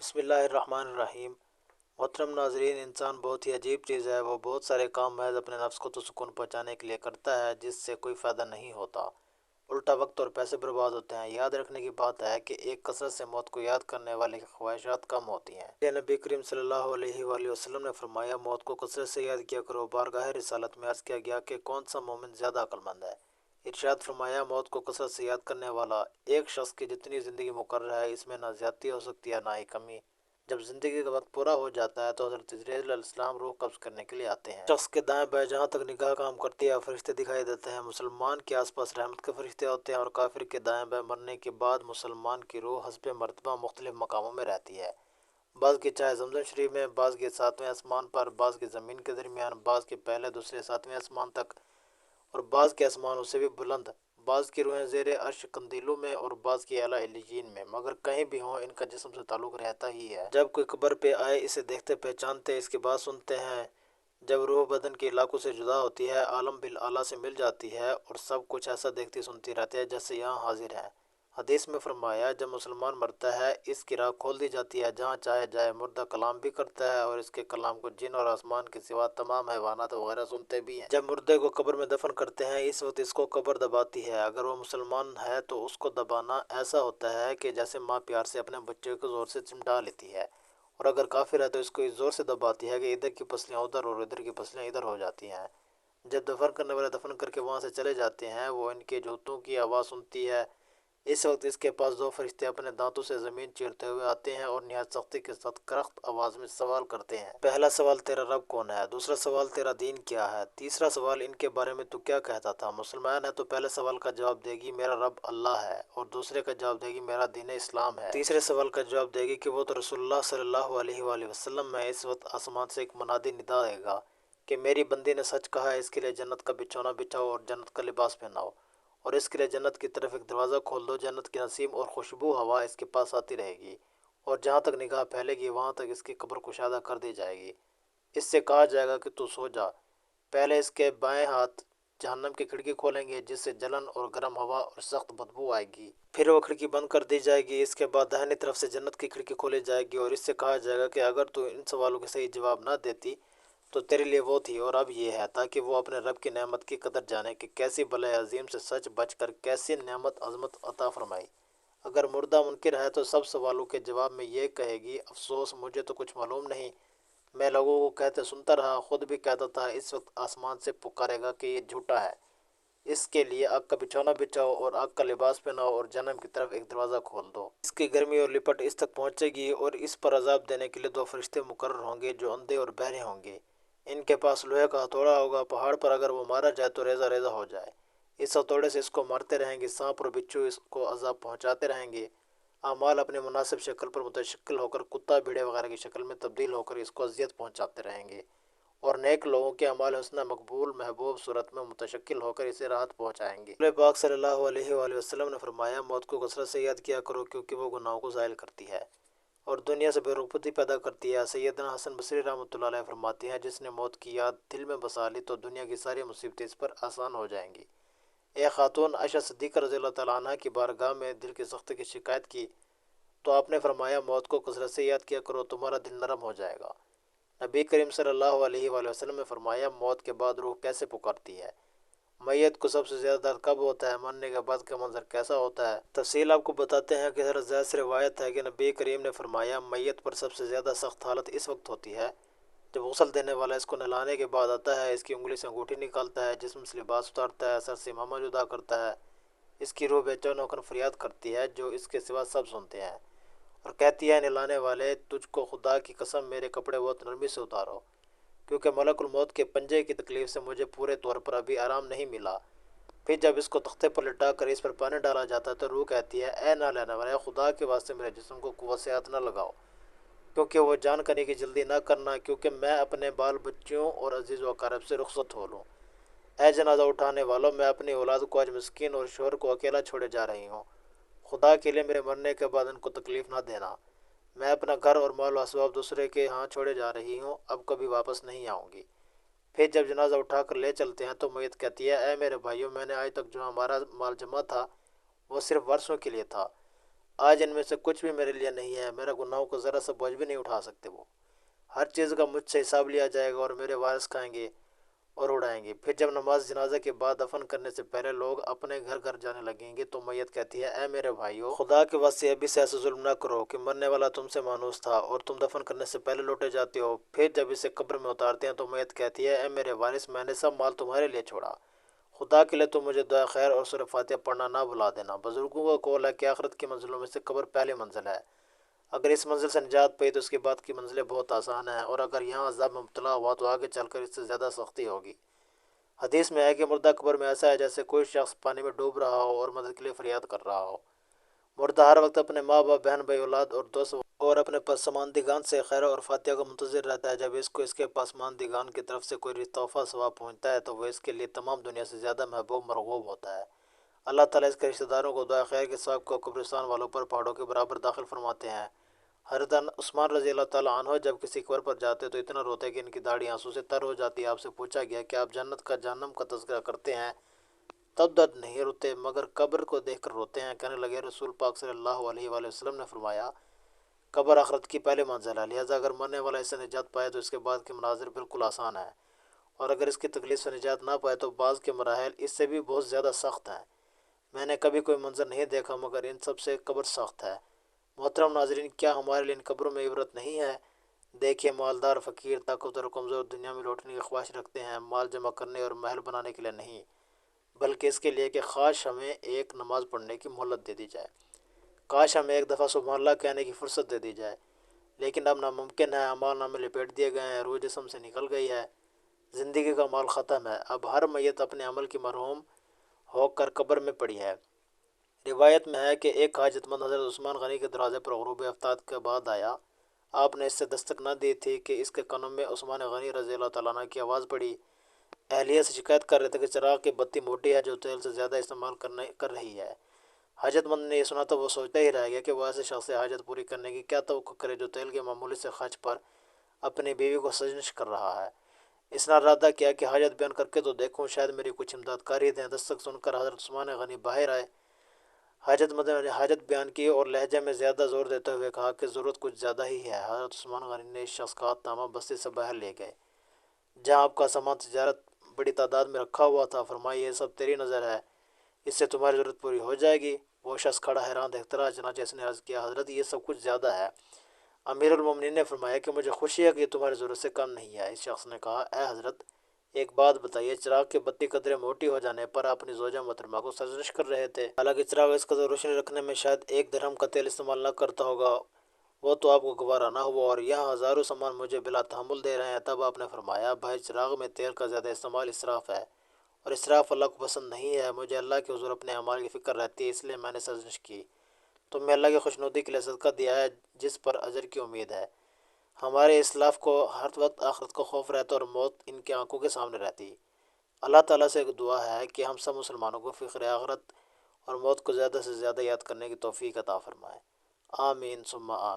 बिस्मिल्लाहिर्रहमानिर्रहीम। मोहतरम नाजरीन, इंसान बहुत ही अजीब चीज़ है। वो बहुत सारे काम महज अपने नफ्स को तो सुकून पहुंचाने के लिए करता है जिससे कोई फ़ायदा नहीं होता। उल्टा वक्त और पैसे बर्बाद होते हैं। याद रखने की बात है कि एक कसरत से मौत को याद करने वाले की ख्वाहिशात कम होती हैं। ये नबी करीम सल्लल्लाहु अलैहि वसल्लम ने फरमाया, मौत को कसरत से याद किया करो। बारगाह रिसालत में अर्ज़ किया गया कि कौन सा मोमिन ज़्यादा अक्लमंद है। इरशाद फरमाया, मौत को कसरत से याद करने वाला एक शख्स की जितनी ज़िंदगी मुकर्रर है, इसमें ना ज़्यादती हो सकती है ना ही कमी। जब ज़िंदगी का वक्त पूरा हो जाता है तो हज़रत जिब्रील अलैहिस्सलाम रूह कब्ज़ करने के लिए आते हैं। शख्स के दाएं बाएं जहाँ तक निगाह काम करती है फरिश्ते दिखाई देते हैं। मुसलमान के आसपास रहमत के फरिश्ते होते हैं और काफिर के दाएं बाएं मरने के बाद मुसलमान की रूह हस्ब मर्तबा मुख्तलिफ मकामों में रहती है। बाज़ की चाहे ज़मज़म शरीफ में, बाज़ के सातवें आसमान पर, बाज़ की ज़मीन के दरमियान, बाज़ के पहले दूसरे सातवें आसमान तक और बाज़ के आसमानों से भी बुलंद। बाज़ की रूहें ज़ेर अर्श कंदीलों में और बाज़ की आला इल्लियीन में। मगर कहीं भी हों, इनका जिस्म से ताल्लुक़ रहता ही है। जब कोई कब्र पे आए, इसे देखते पहचानते, इसकी बात सुनते हैं। जब रूह बदन के इलाकों से जुदा होती है, आलम बिल आला से मिल जाती है और सब कुछ ऐसा देखती सुनती रहती है जैसे यहाँ हाजिर है। हदीस में फरमाया, जब मुसलमान मरता है इसकी राह खोल दी जाती है, जहाँ चाहे जाए। मुर्दा कलाम भी करता है और इसके कलाम को जिन और आसमान के सिवा तमाम हैवानात वगैरह सुनते भी हैं। जब मुर्दे को कब्र में दफन करते हैं, इस वक्त इसको कब्र दबाती है। अगर वो मुसलमान है तो उसको दबाना ऐसा होता है कि जैसे माँ प्यार से अपने बच्चे को ज़ोर से चिमटा लेती है, और अगर काफिर है तो इसको इस ज़ोर से दबाती है कि इधर की पसलियाँ उधर और इधर की पसलियाँ इधर हो जाती हैं। जब दफन करने वाले दफन करके वहाँ से चले जाते हैं, वो इनके जूतों की आवाज़ सुनती है। इस वक्त इसके पास दो फरिश्ते अपने दांतों से ज़मीन चीरते हुए आते हैं और निहायत सख्ती के साथ करख्त आवाज़ में सवाल करते हैं। पहला सवाल, तेरा रब कौन है? दूसरा सवाल, तेरा दीन क्या है? तीसरा सवाल, इनके बारे में तू क्या कहता था? मुसलमान है तो पहले सवाल का जवाब देगी, मेरा रब अल्लाह है, और दूसरे का जवाब देगी, मेरा दीन इस्लाम है। तीसरे सवाल का जवाब देगी कि वो तो रसूलुल्लाह सल्लल्लाहु अलैहि वसल्लम है। इस वक्त आसमान से एक मुनादी निदा देगा कि मेरी बंदी ने सच कहा है, इसके लिए जन्नत का बिछौना बिछाओ और जन्नत का लिबास पहनाओ, और इसके लिए जन्नत की तरफ एक दरवाज़ा खोल दो। जन्नत की नसीम और खुशबू हवा इसके पास आती रहेगी और जहाँ तक निगाह फैलेगी वहाँ तक इसकी कब्र कुशादा कर दी जाएगी। इससे कहा जाएगा कि तू सो जा। पहले इसके बाएं हाथ जहन्नम की खिड़की खोलेंगे जिससे जलन और गर्म हवा और सख्त बदबू आएगी। फिर वो खिड़की बंद कर दी जाएगी। इसके बाद दाहिनी तरफ से जन्नत की खिड़की खोली जाएगी और इससे कहा जाएगा कि अगर तू इन सवालों के सही जवाब ना देती तो तेरे लिए वो थी और अब ये है, ताकि वो अपने रब की नेमत की कदर जाने कि कैसी बला अजीम से सच बचकर कैसी नेमत अजमत अता फरमाई। अगर मुर्दा मुनकिर है तो सब सवालों के जवाब में ये कहेगी, अफसोस मुझे तो कुछ मालूम नहीं, मैं लोगों को कहते सुनता रहा, खुद भी कहता था। इस वक्त आसमान से पुकारेगा कि ये झूठा है। इसके लिए आग का बिछौना बिछाओ और आग का लिबास पहनाओ और जन्नत की तरफ एक दरवाज़ा खोल दो। इसकी गर्मी और लिपट इस तक पहुंचेगी और इस पर अजाब देने के लिए दो फरिश्ते मुकर्रर होंगे जो अंधे और बहरे होंगे। इनके पास लोहे का हथौड़ा होगा। पहाड़ पर अगर वो मारा जाए तो रेजा रेजा हो जाए। इस हथौड़े से इसको मारते रहेंगे। सांप और बिच्छू इसको अजाब पहुंचाते रहेंगे। अमाल अपने मुनासिब शक्ल पर मुतशक्किल होकर कुत्ता भेड़े वगैरह की शक्ल में तब्दील होकर इसको अजियत पहुंचाते रहेंगे, और नेक लोगों के अमाल हुस्ना मकबूल महबूब सूरत में मुतशक्किल होकर इसे राहत पहुंचाएंगे। नबी पाक सल्लल्लाहु अलैहि वसल्लम ने फरमाया, मौत को कसरत से याद किया करो क्योंकि वो गुनाहों को ज़ायल करती है और दुनिया से बेरुखबती पैदा करती है। सैयदना हसन बसरी रहमतुल्लाह अलैह फरमाते हैं, जिसने मौत की याद दिल में बसा ली तो दुनिया की सारी मुसीबतें इस पर आसान हो जाएंगी। एक खातून आयशा सिद्दीक़ा रज़ियल्लाहु तआला अन्हा की बारगाह में दिल की सख्ती की शिकायत की तो आपने फरमाया, मौत को कसरत से याद किया करो, तुम्हारा दिल नरम हो जाएगा। नबी करीम सल्लल्लाहु अलैहि वसल्लम ने फरमाया, मौत के बाद रूह कैसे पुकारती है? मैयत को सबसे ज़्यादा दर्द कब होता है? मरने के बाद का मंजर कैसा होता है? तफसील आपको बताते हैं कि हज़रत ज़ैद से रिवायत है कि नबी करीम ने फरमाया, मैयत पर सबसे ज़्यादा सख्त हालत इस वक्त होती है जब गुस्ल देने वाला इसको नहलाने के बाद आता है, इसकी उंगली से अंगूठी निकालता है, जिस्म से लिबास उतारता है, सर से इमामा जुदा करता है। इसकी रूह बेचैन होकर फरियाद करती है जो इसके सिवा सब सुनते हैं, और कहती है, नहलाने वाले, तुझको खुदा की कसम मेरे कपड़े बहुत नरमी से उतारो, क्योंकि मलकुल मौत के पंजे की तकलीफ से मुझे पूरे तौर पर अभी आराम नहीं मिला। फिर जब इसको तख्ते पर लिटा कर इस पर पानी डाला जाता है तो रूह कहती है, ए ना लेने वाले, खुदा के वास्ते मेरे जिस्म को कुव्वत से हाथ न लगाओ, क्योंकि वो जान करने की जल्दी ना करना, क्योंकि मैं अपने बाल बच्चियों और अजीज़ व अकारब से रुखसत हो लूँ। ए जनाजा उठाने वालों, मैं अपनी औलाद को आज मिस्कीन और शोहर को अकेला छोड़े जा रही हूँ। खुदा के लिए मेरे मरने के बाद इनको तकलीफ़ ना देना। मैं अपना घर और माल असबाब दूसरे के यहाँ छोड़े जा रही हूँ, अब कभी वापस नहीं आऊँगी। फिर जब जनाजा उठा कर ले चलते हैं तो मैयत कहती है, ए मेरे भाइयों, मैंने आज तक जो हमारा माल जमा था वो सिर्फ वर्षों के लिए था। آج ان میں سے کچھ بھی میرے لیے نہیں ہے، میرا گناہوں کو ذرا سا بوجھ بھی نہیں اٹھا سکتے وہ۔ ہر چیز کا مجھ سے حساب لیا جائے گا اور میرے وارث کھائیں گے اور اڑائیں گے۔ پھر جب نماز جنازہ کے بعد دفن کرنے سے پہلے لوگ اپنے گھر گھر جانے لگیں گے تو میت کہتی ہے، اے میرے بھائیو، خدا کے واسطے ابھی سے ایسے ظلم نہ کرو کہ مرنے والا تم سے مانوس تھا اور تم دفن کرنے سے پہلے لوٹے جاتے ہو۔ پھر جب اسے قبر میں اتارتے ہیں تو میت کہتی ہے، اے میرے وارث، میں نے سب مال تمہارے لیے چھوڑا، خدا کے لیے تم مجھے دعا خیر اور سورہ فاتحہ پڑھنا نہ بھلا دینا۔ بزرگوں کا قول ہے کہ آخرت کی منزلوں میں سے قبر پہلی منزل ہے۔ اگر اس منزل سے نجات پائی تو اس کے بعد کی منزلیں بہت آسان ہیں، اور اگر یہاں عذاب میں مبتلا ہوا تو آگے چل کر اس سے زیادہ سختی ہوگی۔ حدیث میں ہے کہ مردہ قبر میں ایسا ہے جیسے کوئی شخص پانی میں ڈوب رہا ہو اور مدد کے لیے فریاد کر رہا ہو۔ مردہ ہر وقت اپنے ماں باپ، بہن بھائی، اولاد اور دوست اور اپنے پسماندگان سے خیر اور فاتحہ کا منتظر رہتا ہے۔ جب اس کو اس کے پسماندگان کی طرف سے کوئی تحفہ ثواب پہنچتا ہے تو وہ اس کے لیے تمام دنیا سے زیادہ محبوب مرغوب ہوتا ہے۔ اللہ تعالیٰ اس کے رشتہ داروں کو دعا خیر کے ثواب کو قبرستان والوں پر پہاڑوں کے برابر داخل فرماتے ہیں۔ حضرت عثمان رضی اللہ تعالیٰ عنہ جب کسی قبر پر جاتے تو اتنا روتے کہ ان کی داڑھی آنسو سے تر ہو جاتی۔ آپ سے پوچھا گیا کہ آپ جنت کا جہنم کا تذکرہ کرتے ہیں تب درد نہیں روتے مگر قبر کو دیکھ کر روتے ہیں؟ کہنے لگے، رسول پاک صلی اللہ علیہ وآلہ وسلم نے فرمایا، قبر آخرت کی پہلے منزل ہے، لہٰذا اگر مرنے والا اس سے نجات پائے تو اس کے بعد کے مناظر بالکل آسان ہیں، اور اگر اس کی تکلیف سے نجات نہ پائے تو بعض کے مراحل اس سے بھی بہت زیادہ سخت ہیں۔ میں نے کبھی کوئی منظر نہیں دیکھا مگر ان سب سے قبر سخت ہے۔ محترم ناظرین، کیا ہمارے لیے ان قبروں میں عبرت نہیں ہے؟ دیکھیے، مالدار، فقیر، طاقتور اور کمزور دنیا میں لوٹنے کی خواہش رکھتے ہیں، مال جمع کرنے اور محل بنانے کے لیے نہیں، بلکہ اس کے لیے کہ کاش ہمیں ایک نماز پڑھنے کی مہلت دے دی جائے، کاش ہمیں ایک دفعہ سبحان اللہ کہنے کی فرصت دے دی جائے، لیکن اب ناممکن ہے۔ اعمال نامے لپیٹ دیے گئے ہیں، روح جسم سے نکل گئی ہے، زندگی کا مال ختم ہے۔ اب ہر میت اپنے عمل کی مرہوم ہو کر قبر میں پڑی ہے۔ روایت میں ہے کہ ایک حاجت مند حضرت عثمان غنی کے دروازے پر غروب آفتاب کے بعد آیا۔ آپ نے اس سے دستک نہ دی تھی کہ اس کے کانوں میں عثمان غنی رضی اللہ تعالیٰ عنہ کی آواز پڑی۔ اہلیہ سے شکایت کر رہے تھے کہ چراغ کی بتی موٹی ہے جو تیل سے زیادہ استعمال کر رہی ہے۔ حاجت مند نے یہ سنا تو وہ سوچتا ہی رہ گیا کہ وہ ایسے شخص سے حاجت پوری کرنے کی کیا توقع کرے جو تیل کے معمولی سے خرچ پر اپنی بیوی کو سرزنش کر رہا ہے۔ اس نے ارادہ کیا کہ حاجت بیان کر کے تو دیکھوں، شاید میری کچھ امداد کاری دیں۔ دستک سن کر حضرت عثمان غنی باہر آئے۔ حاجت مند نے حاجت بیان کی اور لہجے میں زیادہ زور دیتے ہوئے کہا کہ ضرورت کچھ زیادہ ہی ہے۔ حضرت عثمان غنی نے اس شخص کا ہاتھ تھاما، بستی سے باہر لے گئے جہاں آپ کا سامان تجارت بڑی تعداد میں رکھا ہوا تھا۔ فرمایا، یہ سب تیری نظر ہے، اس سے تمہاری ضرورت پوری ہو جائے گی۔ وہ شخص کھڑا حیران دیکھتا رہا، چنانچہ اس نے عرض کیا، حضرت یہ سب کچھ زیادہ ہے۔ امیر المومنین نے فرمایا کہ مجھے خوشی ہے کہ یہ تمہاری ضرورت سے کم نہیں ہے۔ اس شخص نے کہا، اے حضرت، ایک بات بتائیے، چراغ کی بتی قدرے موٹی ہو جانے پر اپنی زوجہ محترمہ کو سرزنش کر رہے تھے، حالانکہ چراغ اس قدر روشنی رکھنے میں شاید 1 درہم کا تیل استعمال نہ کرتا ہوگا، وہ تو آپ کو گوارا نہ ہوا، اور یہاں ہزاروں سامان مجھے بلا تحمل دے رہے ہیں۔ تب آپ نے فرمایا، بھائی، چراغ میں تیل کا زیادہ استعمال اسراف ہے، اور اسراف اللہ کو پسند نہیں ہے۔ مجھے اللہ کے حضور اپنے اعمال کی فکر رہتی ہے، اس لیے میں نے سرزنش کی۔ تم نے اللہ کی خوشنودی کے لیے صدقہ دیا ہے جس پر اجر کی امید ہے۔ ہمارے اسلاف کو ہر وقت آخرت کا خوف رہتا اور موت ان کی آنکھوں کے سامنے رہتی۔ اللہ تعالیٰ سے ایک دعا ہے کہ ہم سب مسلمانوں کو فکر آخرت اور موت کو زیادہ سے زیادہ یاد کرنے کی توفیق عطا فرمائے۔ آمین ثم آمین۔